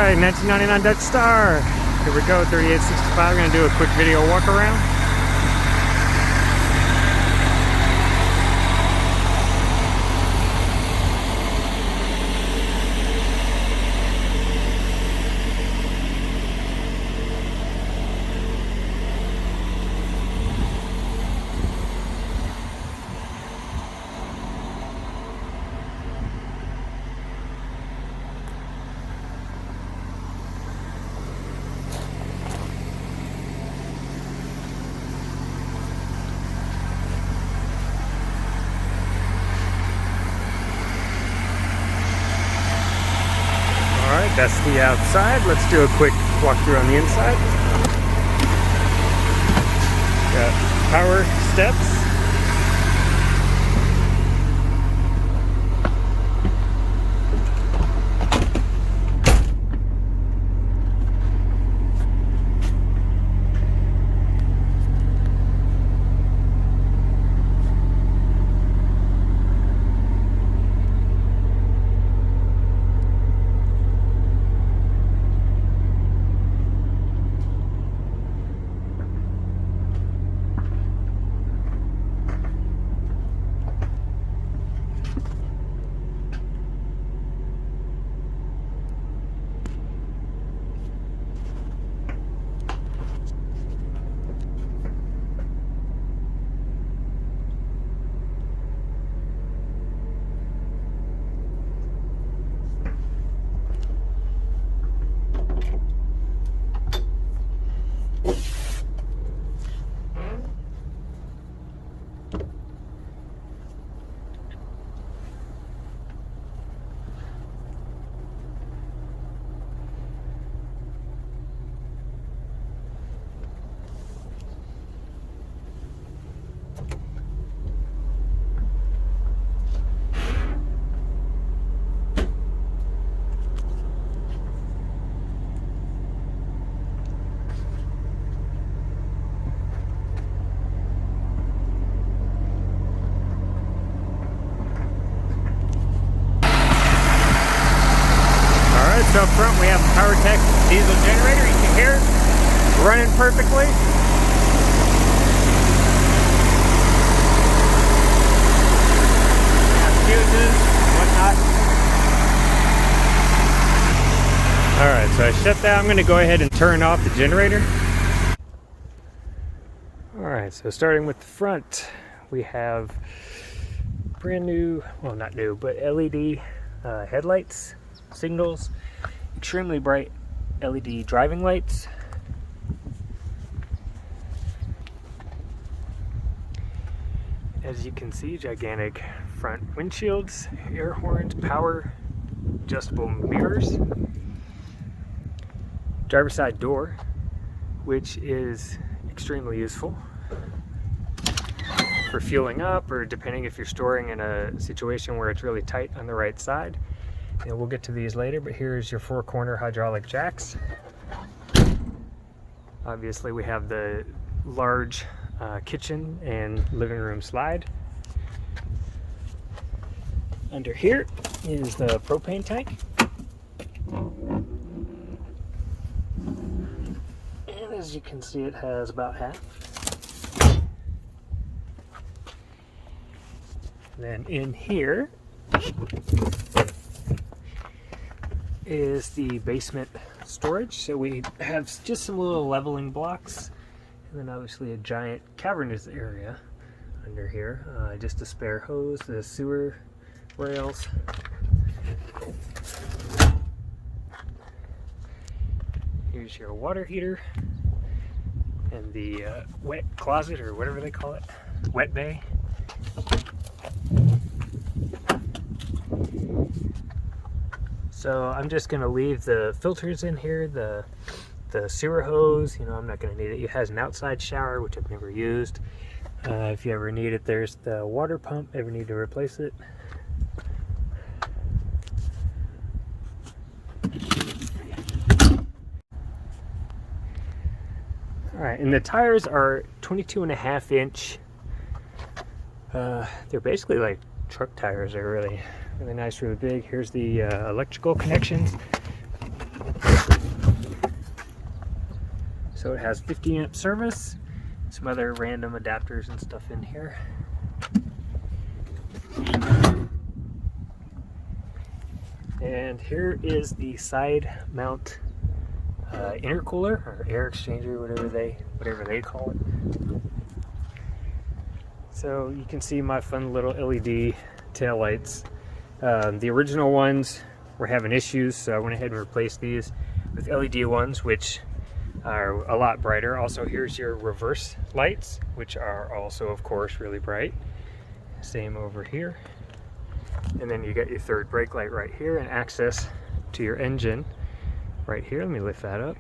Alright, 1999 Dutch Star. Here we go, 3865. We're going to do a quick video walk around. Alright, that's the outside. Let's do a quick walkthrough on the inside. Got power steps. So up front we have a PowerTech diesel generator. You can hear it running perfectly. Have fuses, whatnot. Alright, so I shut that. I'm going to go ahead and turn off the generator. Alright, so starting with the front, we have brand new, well not new, but LED headlights, signals. Extremely bright LED driving lights. As you can see, gigantic front windshields, air horns, power, adjustable mirrors. Driver's side door, which is extremely useful for fueling up, or depending if you're storing in a situation where it's really tight on the right side. And we'll get to these later, but here's your four-corner hydraulic jacks. Obviously we have the large kitchen and living room slide. Under here is the propane tank. And as you can see, it has about half. Then in here is the basement storage. So we have just some little leveling blocks, and then obviously a giant cavernous area under here. Just a spare hose, the sewer rails. Here's your water heater and the wet closet, or whatever they call it, wet bay. So I'm just going to leave the filters in here, the sewer hose, you know, I'm not going to need it. It has an outside shower, which I've never used. If you ever need it, there's the water pump, ever need to replace it. Alright, and the tires are 22.5 inch. They're basically like truck tires. They're really nice, really big. Here's the electrical connections. So it has 50 amp service, some other random adapters and stuff in here. And here is the side mount intercooler or air exchanger, whatever they call it. So you can see my fun little LED tail lights. The original ones were having issues, so I went ahead and replaced these with LED ones, which are a lot brighter. Also, here's your reverse lights, which are also, of course, really bright. Same over here. And then you got your third brake light right here and access to your engine right here. Let me lift that up.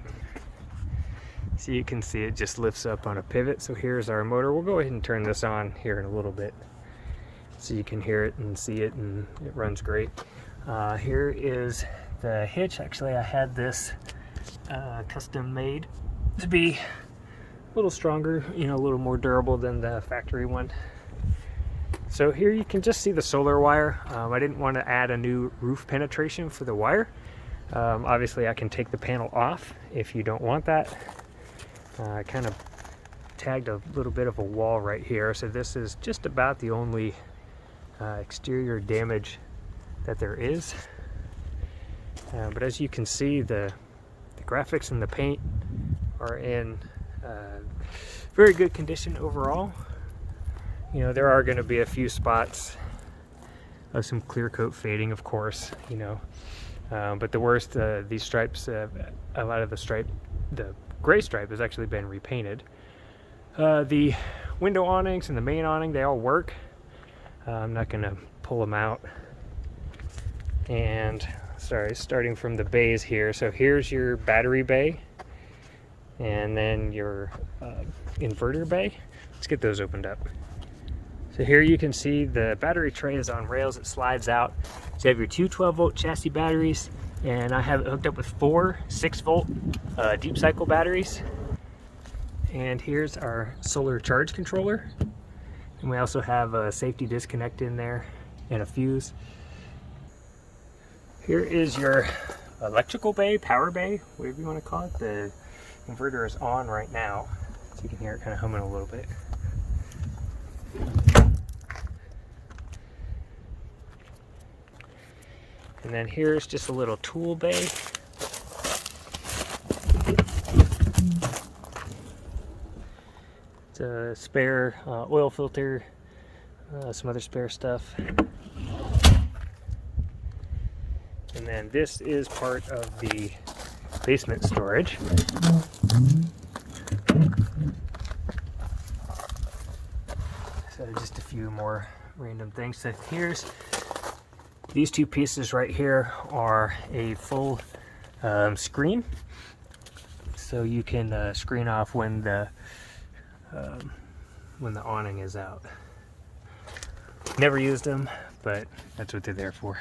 So you can see it just lifts up on a pivot. So here's our motor. We'll go ahead and turn this on here in a little bit so you can hear it and see it, and it runs great. Here is the hitch. Actually, I had this custom made to be a little stronger, a little more durable than the factory one. So here you can just see the solar wire. I didn't want to add a new roof penetration for the wire. Obviously I can take the panel off if you don't want that. I kind of tagged a little bit of a wall right here, so this is just about the only exterior damage that there is. But as you can see, the graphics and the paint are in very good condition overall. There are going to be a few spots of some clear coat fading, of course, but the worst, these stripes, a lot of the gray stripe has actually been repainted. The window awnings and the main awning, they all work. I'm not going to pull them out. And starting from the bays here. So here's your battery bay, and then your inverter bay. Let's get those opened up. So here you can see the battery tray is on rails. It slides out. So you have your two 12-volt chassis batteries, and I have it hooked up with four 6-volt deep cycle batteries. And here's our solar charge controller. And we also have a safety disconnect in there and a fuse. Here is your electrical bay, power bay, whatever you want to call it. The inverter is on right now, so you can hear it kind of humming a little bit. And then here's just a little tool bay. It's a spare oil filter, some other spare stuff. And then this is part of the basement storage. So just a few more random things. So here's these two pieces right here are a full screen. So you can screen off when the awning is out. Never used them, but that's what they're there for.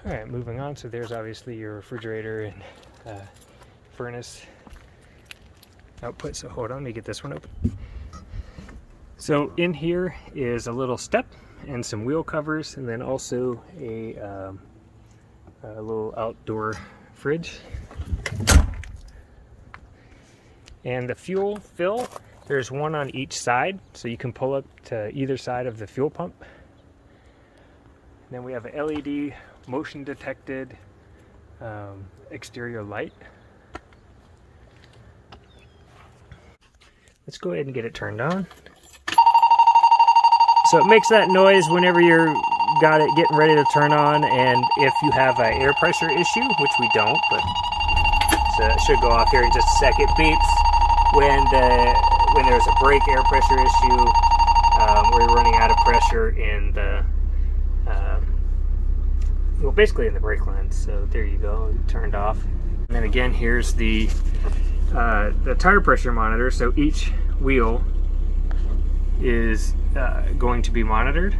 All right, moving on. So there's obviously your refrigerator and furnace output. So hold on, let me get this one open. So in here is a little step and some wheel covers, and then also a little outdoor fridge. And the fuel fill, there's one on each side, so you can pull up to either side of the fuel pump. And then we have a LED motion detected exterior light. Let's go ahead and get it turned on. So it makes that noise whenever you're got it getting ready to turn on, and if you have an air pressure issue, which we don't, but so it should go off here in just a second. It beeps when there's a brake air pressure issue, where you're running out of pressure in the well, basically in the brake lines. So there you go, turned off. And then again, here's the tire pressure monitor. So each wheel is going to be monitored,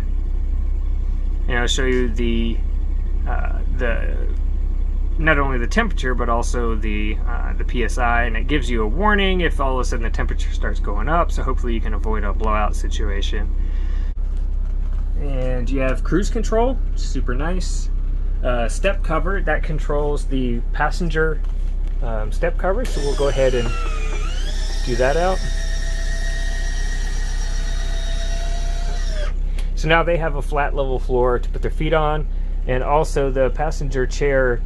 and I'll show you the not only the temperature but also the PSI, and it gives you a warning if all of a sudden the temperature starts going up, so hopefully you can avoid a blowout situation. And you have cruise control, super nice. Step cover that controls the passenger step cover, so we'll go ahead and do that out. So now they have a flat level floor to put their feet on, and also the passenger chair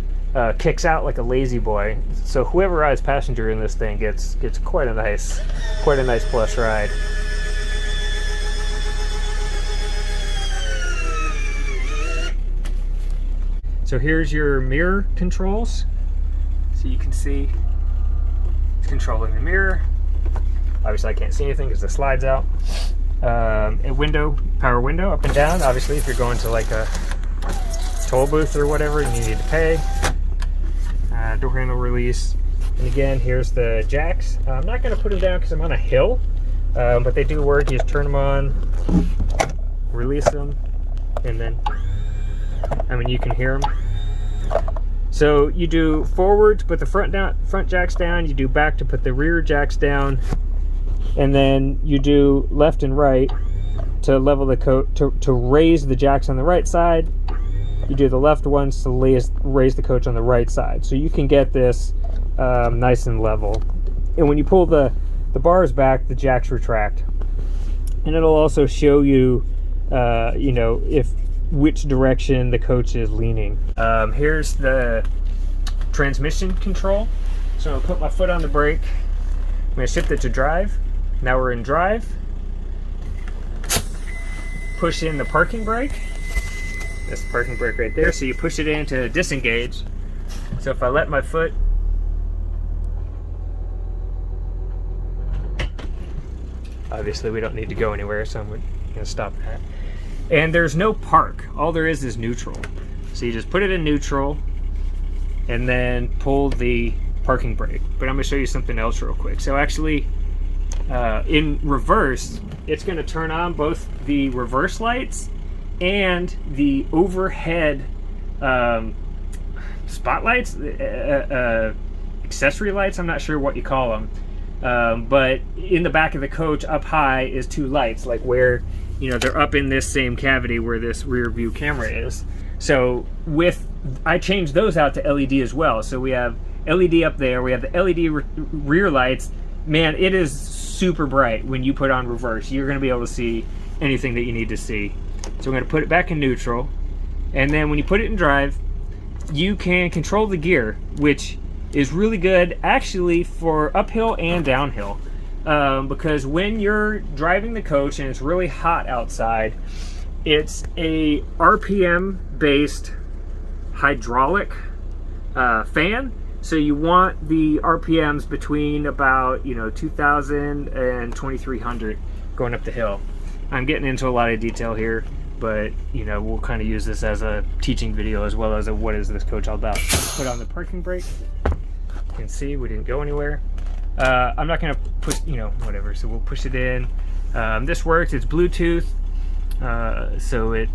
kicks out like a lazy boy. So whoever rides passenger in this thing gets quite a nice plush ride. So here's your mirror controls. So you can see it's controlling the mirror. Obviously I can't see anything because the slide's out. A window, power window up and down. Obviously if you're going to like a toll booth or whatever and you need to pay. Door handle release. And again, here's the jacks. I'm not going to put them down because I'm on a hill, but they do work. You just turn them on, release them, and then, I mean, you can hear them. So you do forward to put the front jacks down, you do back to put the rear jacks down, and then you do left and right to level the coach, to raise the jacks on the right side. You do the left ones to raise the coach on the right side. So you can get this nice and level. And when you pull the bars back, the jacks retract. And it'll also show you, you know, which direction the coach is leaning. Here's the transmission control. So I'll put my foot on the brake. I'm going to shift it to drive. Now we're in drive. Push in the parking brake. That's the parking brake right there. So you push it in to disengage. So if I let my foot, obviously we don't need to go anywhere, so I'm going to stop that. And there's no park. All there is neutral. So you just put it in neutral and then pull the parking brake. But I'm going to show you something else real quick. So actually, in reverse, it's going to turn on both the reverse lights and the overhead spotlights, accessory lights. I'm not sure what you call them, but in the back of the coach up high is two lights, like where, you know, they're up in this same cavity where this rear view camera is. So I changed those out to LED as well. So we have LED up there, we have the LED rear lights. Man, it is super bright when you put on reverse. You're going to be able to see anything that you need to see. So I'm going to put it back in neutral, and then when you put it in drive, you can control the gear, which is really good actually for uphill and downhill, because when you're driving the coach and it's really hot outside, it's a RPM based hydraulic fan. So you want the RPMs between about, you know, 2,000 and 2,300 going up the hill. I'm getting into a lot of detail here, but, you know, we'll kind of use this as a teaching video as well as a what is this coach all about. Put on the parking brake. You can see we didn't go anywhere. I'm not going to push, you know, whatever. So we'll push it in. This works. It's Bluetooth, so it,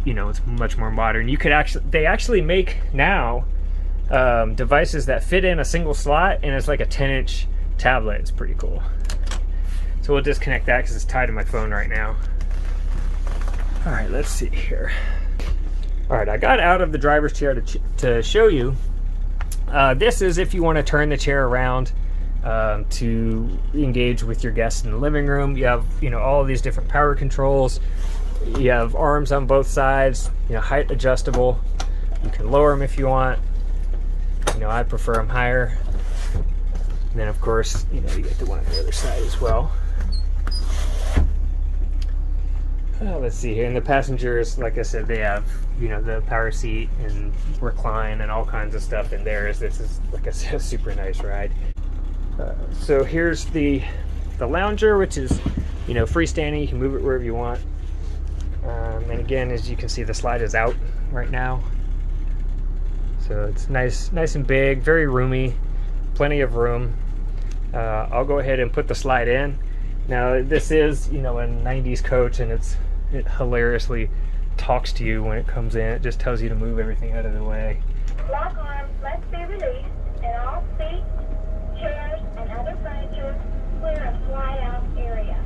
you know, it's much more modern. You could they actually make now devices that fit in a single slot, and it's like a 10-inch tablet. It's pretty cool. So we'll disconnect that because it's tied to my phone right now. All right, let's see here. All right, I got out of the driver's chair to show you. This is if you want to turn the chair around to engage with your guests in the living room. You have, you know, all of these different power controls. You have arms on both sides, you know, height adjustable. You can lower them if you want. You know, I prefer them higher. And then, of course, you know, you get the one on the other side as well. Let's see here. And the passengers, like I said, they have, you know, the power seat and recline and all kinds of stuff in theirs. This is, like I said, a super nice ride. So here's the lounger, which is, you know, freestanding. You can move it wherever you want. And again, as you can see, the slide is out right now. So it's nice and big, very roomy, plenty of room. I'll go ahead and put the slide in. Now this is, you know, a 90s coach, and it hilariously talks to you when it comes in. It just tells you to move everything out of the way. Lock arms must be released, and all seats, chairs, and other furniture clear a slide out area.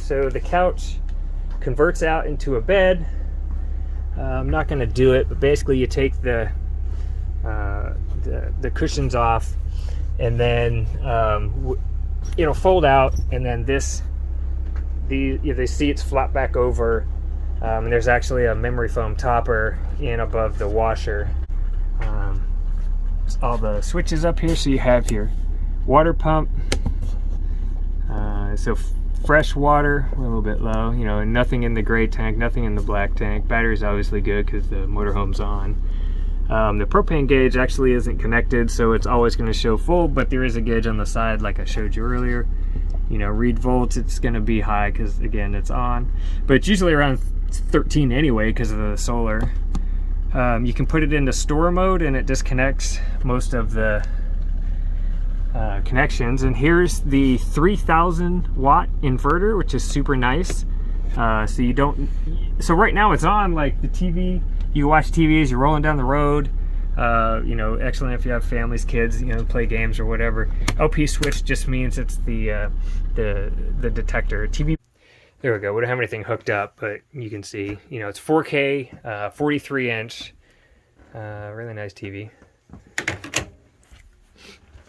So the couch converts out into a bed. I'm not going to do it, but basically you take the cushions off, and then it'll fold out, and then the seats flop back over, and there's actually a memory foam topper in above the washer. All the switches up here, so you have your water pump, so fresh water. We're a little bit low, you know, nothing in the gray tank, nothing in the black tank. Battery's obviously good because the motorhome's on. The propane gauge actually isn't connected, so it's always going to show full, but there is a gauge on the side like I showed you earlier. You know, read volts, it's going to be high because, again, it's on, but it's usually around 13 anyway because of the solar. You can put it into store mode and it disconnects most of the connections. And here's the 3000 watt inverter, which is super nice. So right now it's on, like the TV, you watch TV as you're rolling down the road. You know, excellent if you have families, kids, you know, play games or whatever. LP switch just means it's the detector. TV. There we go. We don't have anything hooked up, but you can see, you know, it's 4K, 43 inch, really nice TV.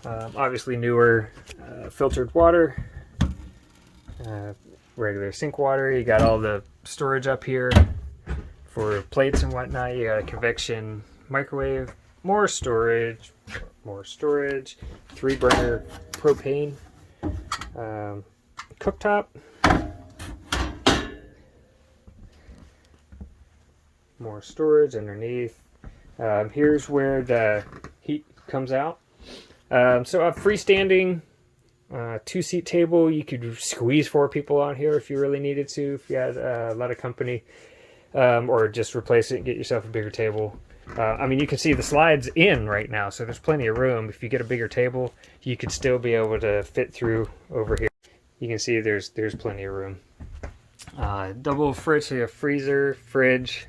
Obviously newer filtered water, regular sink water. You got all the storage up here for plates and whatnot. You got a convection microwave, more storage, 3-burner propane, cooktop, more storage underneath. Here's where the heat comes out. So a freestanding 2-seat table. You could squeeze 4 people on here if you really needed to, if you had a lot of company, or just replace it and get yourself a bigger table. I mean, you can see the slides in right now, so there's plenty of room. If you get a bigger table, you could still be able to fit through over here. You can see there's plenty of room. Double fridge, so you have freezer, fridge,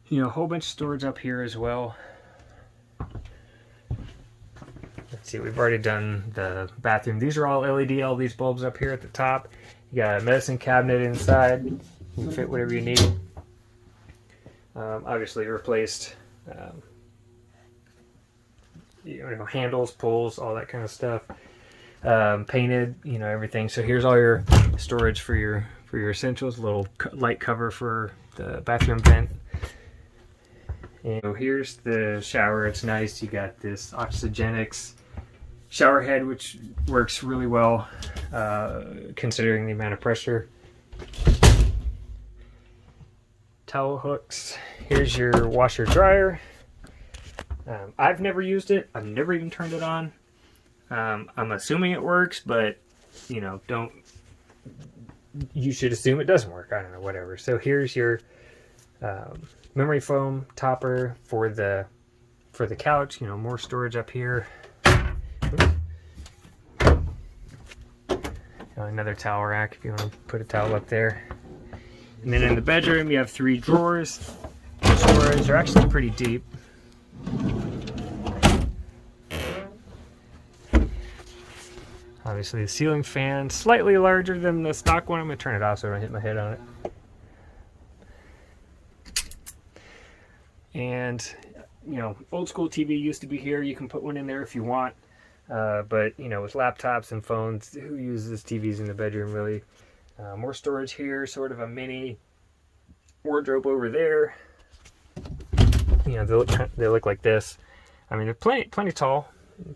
you know, a whole bunch of storage up here as well. Let's see, we've already done the bathroom. These are all LED, all these bulbs up here at the top. You got a medicine cabinet inside. You can fit whatever you need. Obviously replaced, you know, handles, pulls, all that kind of stuff. Painted, you know, everything. So here's all your storage for your essentials. A little light cover for the bathroom vent. And so here's the shower. It's nice. You got this Oxygenics shower head, which works really well considering the amount of pressure. Towel hooks. Here's your washer dryer. I've never used it. I've never even turned it on. I'm assuming it works, but you know, you should assume it doesn't work. I don't know, whatever. So here's your memory foam topper for the couch. You know, more storage up here. Another towel rack if you want to put a towel up there. And then in the bedroom, you have 3 drawers. Storage. They're actually pretty deep. Obviously, the ceiling fan, slightly larger than the stock one. I'm going to turn it off so I don't hit my head on it. And, you know, old school TV used to be here. You can put one in there if you want. But, you know, with laptops and phones, who uses TVs in the bedroom, really? More storage here, sort of a mini wardrobe over there. You know, they look like this. I mean, they're plenty tall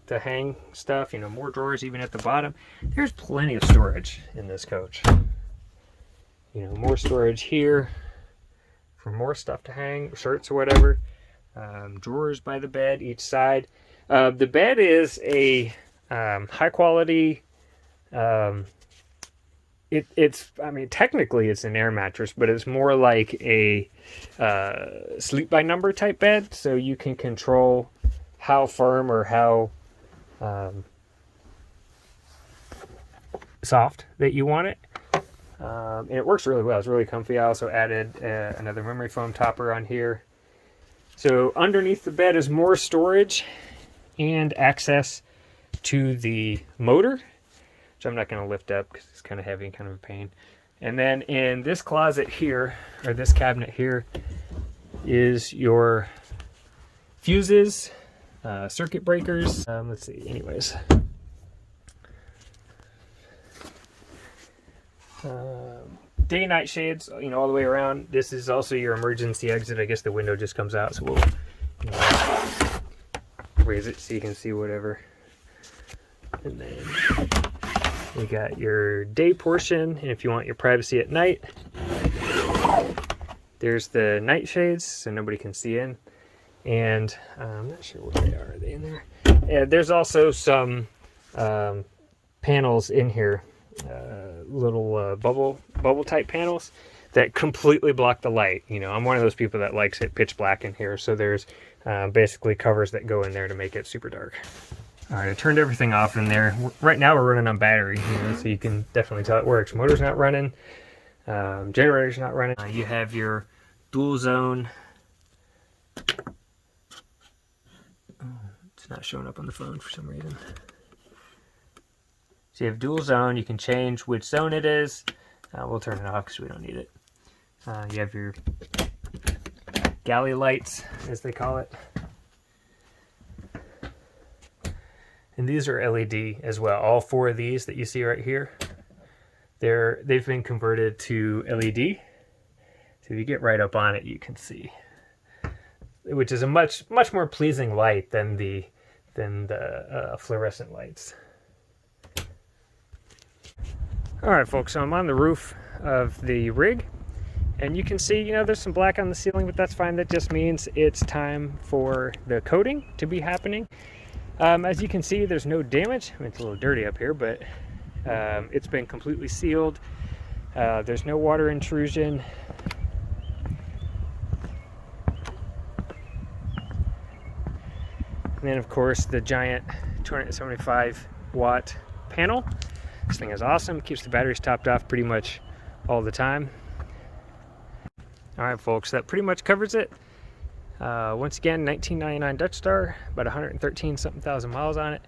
to hang stuff. You know, more drawers even at the bottom. There's plenty of storage in this coach. You know, more storage here for more stuff to hang, shirts or whatever. Drawers by the bed, each side. The bed is a high quality. It's I mean, technically it's an air mattress, but it's more like a sleep by number type bed, so you can control how firm or how soft that you want it. And it works really well. It's really comfy. I also added another memory foam topper on here. So underneath the bed is more storage and access to the motor. which I'm not going to lift up because it's kind of heavy and kind of a pain. And then in this closet here, or this cabinet here, is your fuses, circuit breakers. Let's see, anyways. Day and night shades, you know, all the way around. This is also your emergency exit. I guess the window just comes out, so we'll, you know, raise it so you can see whatever. And then we got your day portion, and if you want your privacy at night, there's the night shades so nobody can see in. And I'm not sure where they are. Are they in there? Yeah, there's also some panels in here, little bubble type panels that completely block the light. You know, I'm one of those people that likes it pitch black in here, so there's basically covers that go in there to make it super dark. All right, I turned everything off in there. Right now we're running on battery, you know, so you can definitely tell it works. Motor's not running, generator's not running. You have your dual zone. Oh, it's not showing up on the phone for some reason. So you have dual zone. You can change which zone it is. We'll turn it off because we don't need it. You have your Galley Lights, as they call it. And these are LED as well. All four of these that you see right here, they've been converted to LED. So if you get right up on it, you can see, which is a much more pleasing light than the fluorescent lights. All right, folks. So I'm on the roof of the rig, and you can see, you know, there's some black on the ceiling, but that's fine. That just means it's time for the coating to be happening. As you can see, there's no damage. I mean, it's a little dirty up here, but it's been completely sealed. There's no water intrusion. And then, of course, the giant 275 watt panel. This thing is awesome. Keeps the batteries topped off pretty much all the time. All right, folks, that pretty much covers it. Once again, 1999 Dutch Star, about 113 something thousand miles on it.